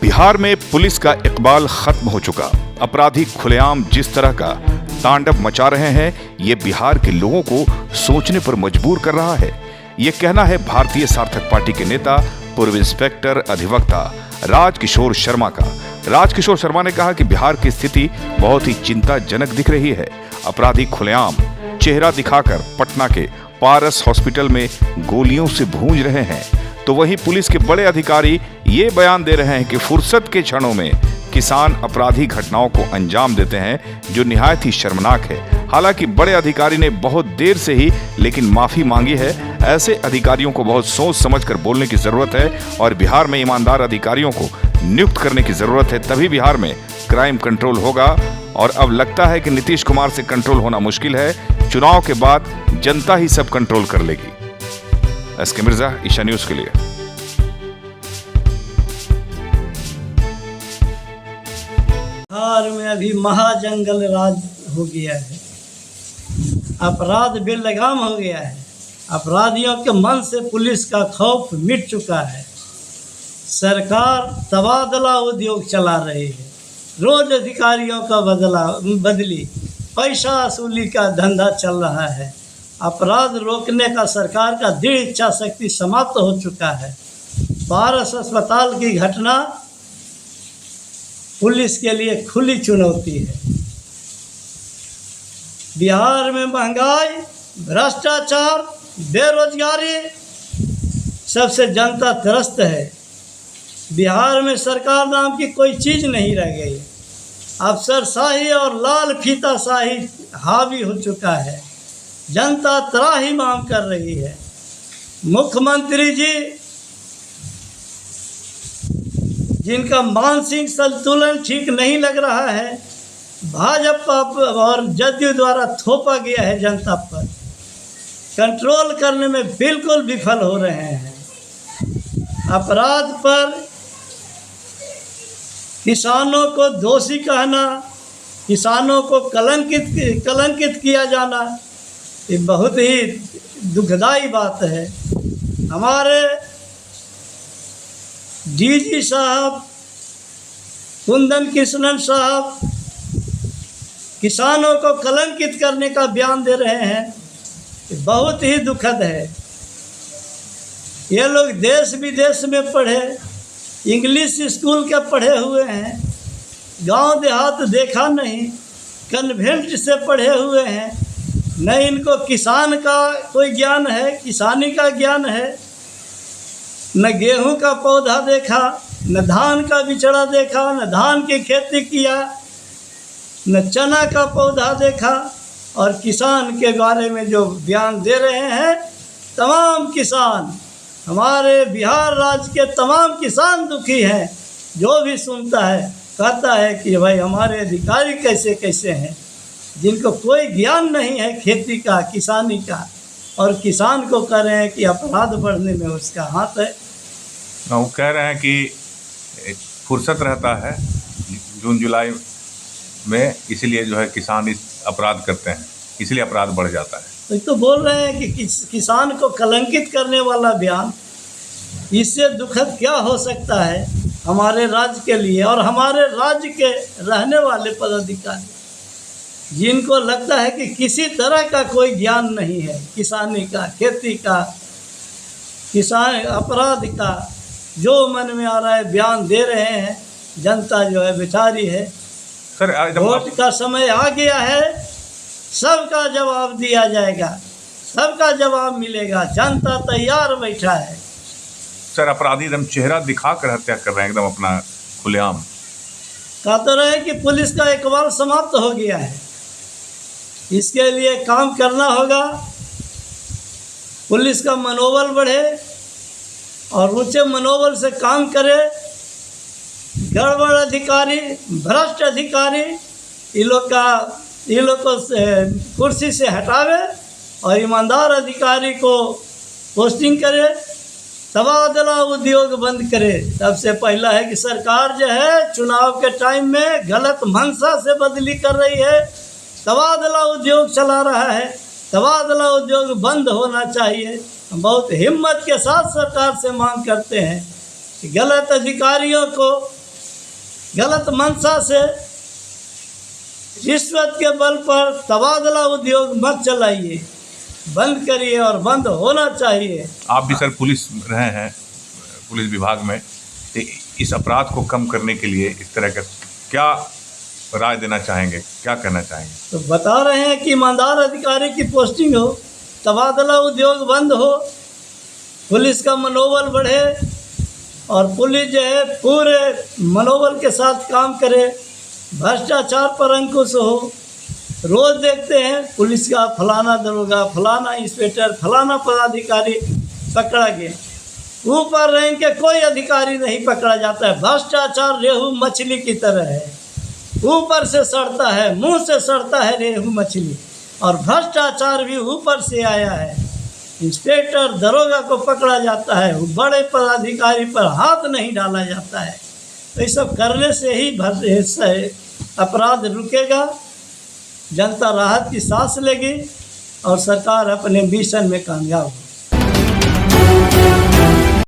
बिहार में पुलिस का इकबाल खत्म हो चुका। अपराधी खुलेआम जिस तरह का तांडव मचा रहे हैं, ये बिहार के लोगों को सोचने पर मजबूर कर रहा है। ये कहना है भारतीय सार्थक पार्टी के नेता पूर्व इंस्पेक्टर अधिवक्ता राजकिशोर शर्मा का। राजकिशोर शर्मा ने कहा कि बिहार की स्थिति बहुत ही चिंताजनक दिख रही है। अपराधी खुलेआम चेहरा दिखाकर पटना के पारस हॉस्पिटल में गोलियों से भूंज रहे हैं, तो वहीं पुलिस के बड़े अधिकारी ये बयान दे रहे हैं कि फुर्सत के क्षणों में किसान अपराधी घटनाओं को अंजाम देते हैं, जो निहायत ही शर्मनाक है। हालांकि बड़े अधिकारी ने बहुत देर से ही लेकिन माफी मांगी है। ऐसे अधिकारियों को बहुत सोच समझकर बोलने की जरूरत है और बिहार में ईमानदार अधिकारियों को नियुक्त करने की जरूरत है, तभी बिहार में क्राइम कंट्रोल होगा। और अब लगता है कि नीतीश कुमार से कंट्रोल होना मुश्किल है। चुनाव के बाद जनता ही सब कंट्रोल कर लेगी। एसके मिर्जा, ईशा न्यूज के लिए। बिहार में अभी महाजंगल राज हो गया है। अपराध बेलगाम हो गया है। अपराधियों के मन से पुलिस का खौफ मिट चुका है। सरकार तबादला उद्योग चला रही है। रोज अधिकारियों का बदली पैसा वसूली का धंधा चल रहा है। अपराध रोकने का सरकार का दृढ़ इच्छा शक्ति समाप्त हो चुका है। पारस अस्पताल की घटना पुलिस के लिए खुली चुनौती है। बिहार में महंगाई, भ्रष्टाचार, बेरोजगारी सबसे जनता त्रस्त है। बिहार में सरकार नाम की कोई चीज़ नहीं रह गई। अफसरशाही और लाल फीताशाही हावी हो चुका है। जनता त्राहिमाम कर रही है। मुख्यमंत्री जी, जिनका मानसिक संतुलन ठीक नहीं लग रहा है, भाजपा और जदयू द्वारा थोपा गया है जनता पर, कंट्रोल करने में बिल्कुल विफल हो रहे हैं। अपराध पर किसानों को दोषी कहना, किसानों को कलंकित किया जाना, ये बहुत ही दुखदाई बात है। हमारे डीजी साहब, कुंदन कृष्णन साहब किसानों को कलंकित करने का बयान दे रहे हैं, ये बहुत ही दुखद है। ये लोग देश विदेश में पढ़े, इंग्लिश स्कूल के पढ़े हुए हैं, गांव देहात देखा नहीं, कन्वेंट से पढ़े हुए हैं, न इनको किसान का कोई ज्ञान है, किसानी का ज्ञान है, न गेहूं का पौधा देखा, न धान का बिचड़ा देखा, न धान की खेती किया, न चना का पौधा देखा। और किसान के बारे में जो बयान दे रहे हैं, तमाम किसान, हमारे बिहार राज्य के तमाम किसान दुखी हैं। जो भी सुनता है कहता है कि भाई हमारे अधिकारी कैसे कैसे हैं, जिनको कोई ज्ञान नहीं है खेती का, किसानी का, और किसान को कह रहे हैं कि अपराध बढ़ने में उसका हाथ है। वो कह रहे हैं कि फुर्सत रहता है जून जुलाई में, इसलिए जो है किसान इस अपराध करते हैं, इसलिए अपराध बढ़ जाता है। तो बोल रहे हैं कि किसान को कलंकित करने वाला बयान, इससे दुखद क्या हो सकता है हमारे राज्य के लिए। और हमारे राज्य के रहने वाले पदाधिकारी, जिनको लगता है कि किसी तरह का कोई ज्ञान नहीं है किसानी का, खेती का, किसान अपराध का, जो मन में आ रहा है बयान दे रहे हैं। जनता जो है बेचारी है। सर, वोट का समय आ गया है, सबका जवाब दिया जाएगा, सबका जवाब मिलेगा। जनता तैयार बैठा है। सर, अपराधी एकदम चेहरा दिखाकर हत्या कर रहे हैं, एकदम अपना खुलेआम। कहते रहे कि पुलिस का इकबाल समाप्त हो गया है। इसके लिए काम करना होगा। पुलिस का मनोबल बढ़े और ऊंचे मनोबल से काम करे। गड़बड़ अधिकारी, भ्रष्ट अधिकारी, इन लोग को कुर्सी से हटावे और ईमानदार अधिकारी को पोस्टिंग करे। तबादला उद्योग बंद करे। सबसे पहला है कि सरकार जो है चुनाव के टाइम में गलत मंशा से बदली कर रही है, तबादला उद्योग चला रहा है। तबादला उद्योग बंद होना चाहिए। हम बहुत हिम्मत के साथ सरकार से मांग करते हैं कि गलत अधिकारियों को गलत मंशा से रिश्वत के बल पर तबादला उद्योग मत चलाइए, बंद करिए और बंद होना चाहिए। आप भी सर पुलिस रहे हैं, पुलिस विभाग में, तो इस अपराध को कम करने के लिए इस तरह का क्या राय देना चाहेंगे, क्या कहना चाहेंगे? तो बता रहे हैं कि ईमानदार अधिकारी की पोस्टिंग हो, तबादला उद्योग बंद हो, पुलिस का मनोबल बढ़े और पुलिस जो है पूरे मनोबल के साथ काम करे, भ्रष्टाचार पर अंकुश हो। रोज़ देखते हैं पुलिस का फलाना दरोगा, फलाना इंस्पेक्टर, फलाना पदाधिकारी पकड़ा गया, ऊपर रैंक के कोई अधिकारी नहीं पकड़ा जाता है। भ्रष्टाचार रेहू मछली की तरह है, ऊपर से सड़ता है, मुंह से सड़ता है रेहू मछली, और भ्रष्टाचार भी ऊपर से आया है। इंस्पेक्टर दरोगा को पकड़ा जाता है, बड़े पदाधिकारी पर हाथ नहीं डाला जाता है। तो ये सब करने से ही अपराध रुकेगा, जनता राहत की सांस लेगी और सरकार अपने मिशन में कामयाब होगी।